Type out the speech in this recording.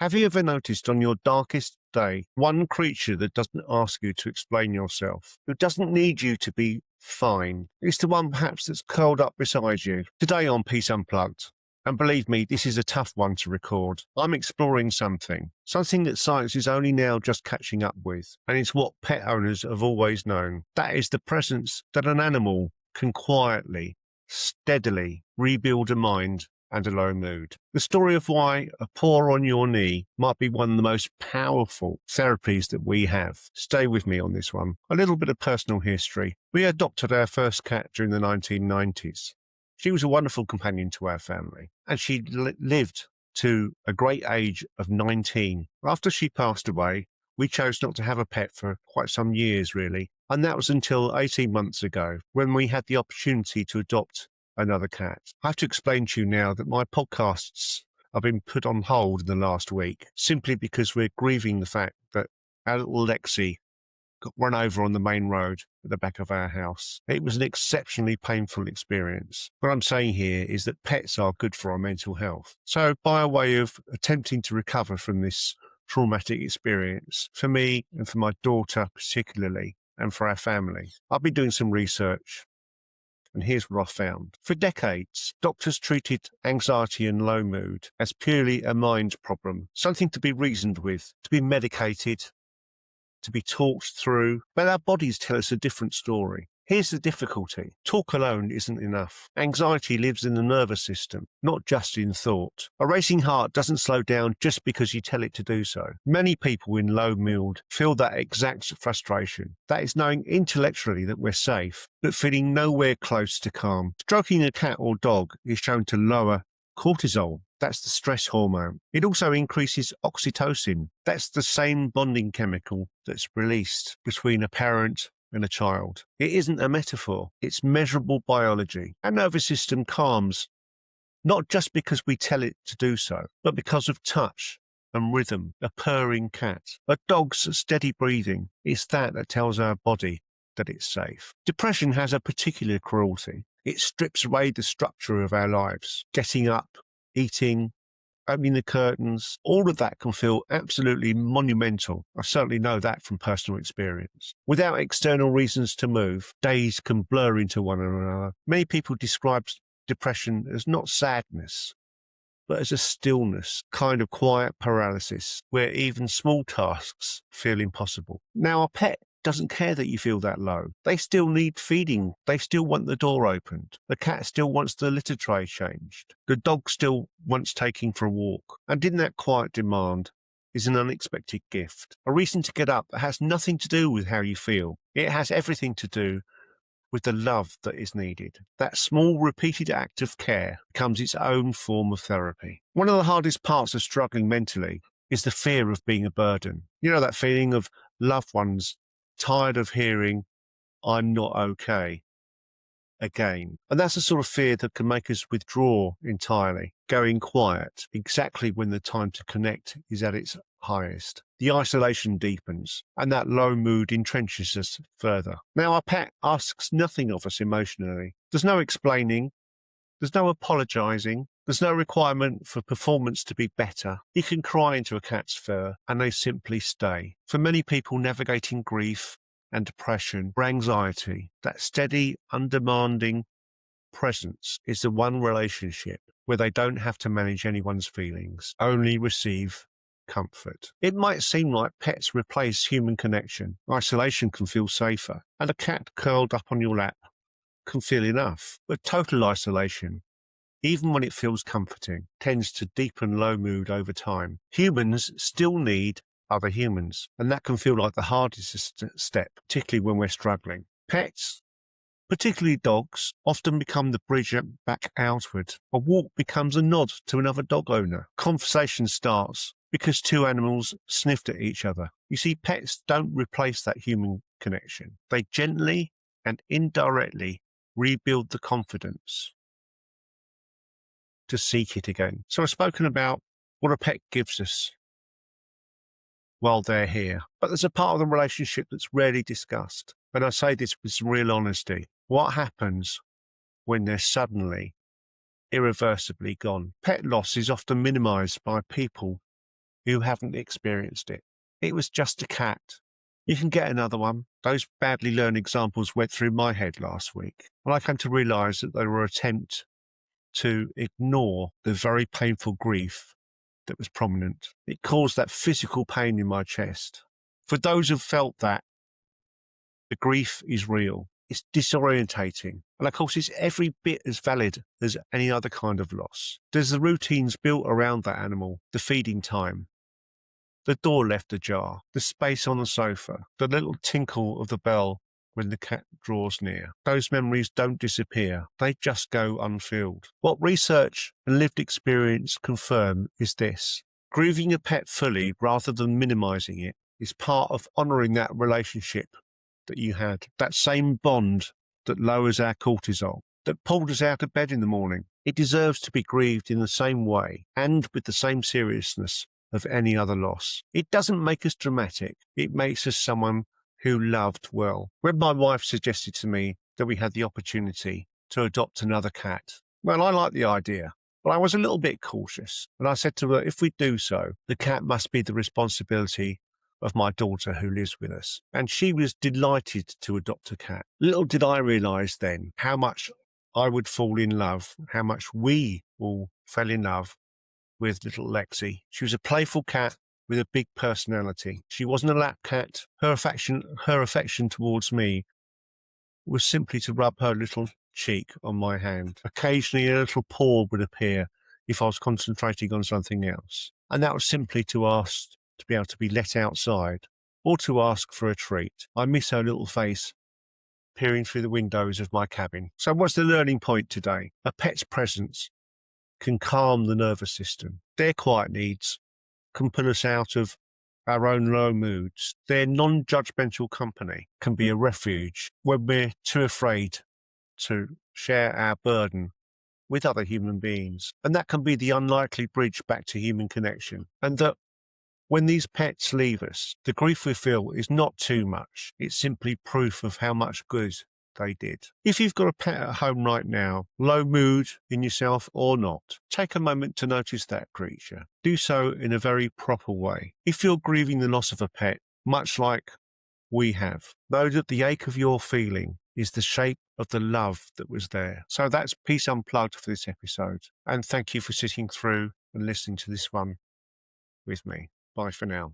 Have you ever noticed on your darkest day one creature that doesn't ask you to explain yourself, who doesn't need you to be fine? It's the one perhaps that's curled up beside you. Today on Peace Unplugged, and believe me, this is a tough one to record, I'm exploring something that science is only now just catching up with, and it's what pet owners have always known. That is the presence that an animal can quietly, steadily rebuild a mind and a low mood. The story of why a paw on your knee might be one of the most powerful therapies that we have. Stay with me on this one. A little bit of personal history. We adopted our first cat during the 1990s. She was a wonderful companion to our family, and she lived to a great age of 19. After she passed away, we chose not to have a pet for quite some years, really, and that was until 18 months ago when we had the opportunity to adopt another cat. I have to explain to you now that my podcasts have been put on hold in the last week simply because we're grieving the fact that our little Lexi got run over on the main road at the back of our house. It was an exceptionally painful experience. What I'm saying here is that pets are good for our mental health. So by a way of attempting to recover from this traumatic experience, for me and for my daughter particularly, and for our family, I've been doing some research. And here's what I found. For decades, doctors treated anxiety and low mood as purely a mind problem, something to be reasoned with, to be medicated, to be talked through. But our bodies tell us a different story. Here's the difficulty. Talk alone isn't enough. Anxiety lives in the nervous system, not just in thought. A racing heart doesn't slow down just because you tell it to do so. Many people in low mood feel that exact frustration. That is knowing intellectually that we're safe, but feeling nowhere close to calm. Stroking a cat or dog is shown to lower cortisol. That's the stress hormone. It also increases oxytocin. That's the same bonding chemical that's released between a parent and a child. It isn't a metaphor. It's measurable biology. Our nervous system calms, not just because we tell it to do so, but because of touch and rhythm. A purring cat, a dog's steady breathing. It's that tells our body that it's safe. Depression has a particular cruelty. It strips away the structure of our lives. Getting up, eating, opening the curtains, all of that can feel absolutely monumental. I certainly know that from personal experience. Without external reasons to move, days can blur into one another. Many people describe depression as not sadness, but as a stillness, kind of quiet paralysis, where even small tasks feel impossible. Now, a pet doesn't care that you feel that low. They still need feeding. They still want the door opened. The cat still wants the litter tray changed. The dog still wants taking for a walk. And in that quiet demand is an unexpected gift. A reason to get up that has nothing to do with how you feel. It has everything to do with the love that is needed. That small repeated act of care becomes its own form of therapy. One of the hardest parts of struggling mentally is the fear of being a burden. You know, that feeling of loved ones tired of hearing, "I'm not okay," again. And that's the sort of fear that can make us withdraw entirely, going quiet, exactly when the time to connect is at its highest. The isolation deepens, and that low mood entrenches us further. Now, our pet asks nothing of us emotionally. There's no explaining. There's no apologising. There's no requirement for performance to be better. You can cry into a cat's fur and they simply stay. For many people navigating grief and depression or anxiety, that steady, undemanding presence is the one relationship where they don't have to manage anyone's feelings, only receive comfort. It might seem like pets replace human connection. Isolation can feel safer, and a cat curled up on your lap can feel enough. But total isolation, even when it feels comforting, tends to deepen low mood over time. Humans still need other humans, and that can feel like the hardest step, particularly when we're struggling. Pets, particularly dogs, often become the bridge back outward. A walk becomes a nod to another dog owner. Conversation starts because two animals sniffed at each other. You see, pets don't replace that human connection. They gently and indirectly rebuild the confidence to seek it again. So I've spoken about what a pet gives us while they're here, but there's a part of the relationship that's rarely discussed. And I say this with some real honesty. What happens when they're suddenly, irreversibly gone? Pet loss is often minimized by people who haven't experienced it. It was just a cat. You can get another one. Those badly learned examples went through my head last week, and I came to realise that they were an attempt to ignore the very painful grief that was prominent. It caused that physical pain in my chest. For those who've felt that, the grief is real. It's disorientating. And of course, it's every bit as valid as any other kind of loss. There's the routines built around that animal, the feeding time, the door left ajar, the space on the sofa, the little tinkle of the bell when the cat draws near. Those memories don't disappear. They just go unfilled. What research and lived experience confirm is this. Grieving a pet fully rather than minimizing it is part of honoring that relationship that you had, that same bond that lowers our cortisol, that pulled us out of bed in the morning. It deserves to be grieved in the same way and with the same seriousness of any other loss. It doesn't make us dramatic. It makes us someone who loved well. When my wife suggested to me that we had the opportunity to adopt another cat, well, I liked the idea, but I was a little bit cautious. And I said to her, if we do so, the cat must be the responsibility of my daughter who lives with us. And she was delighted to adopt a cat. Little did I realise then how much I would fall in love, how much we all fell in love with little Lexi. She was a playful cat with a big personality. She wasn't a lap cat. Her affection towards me was simply to rub her little cheek on my hand. Occasionally a little paw would appear if I was concentrating on something else. And that was simply to ask to be able to be let outside or to ask for a treat. I miss her little face peering through the windows of my cabin. So what's the learning point today? A pet's presence can calm the nervous system. Their quiet needs can pull us out of our own low moods. Their non-judgmental company can be a refuge when we're too afraid to share our burden with other human beings. And that can be the unlikely bridge back to human connection. And that when these pets leave us, the grief we feel is not too much. It's simply proof of how much good they did. If you've got a pet at home right now, low mood in yourself or not, take a moment to notice that creature. Do so in a very proper way. If you're grieving the loss of a pet, much like we have, know that the ache of your feeling is the shape of the love that was there. So that's Peace Unplugged for this episode. And thank you for sitting through and listening to this one with me. Bye for now.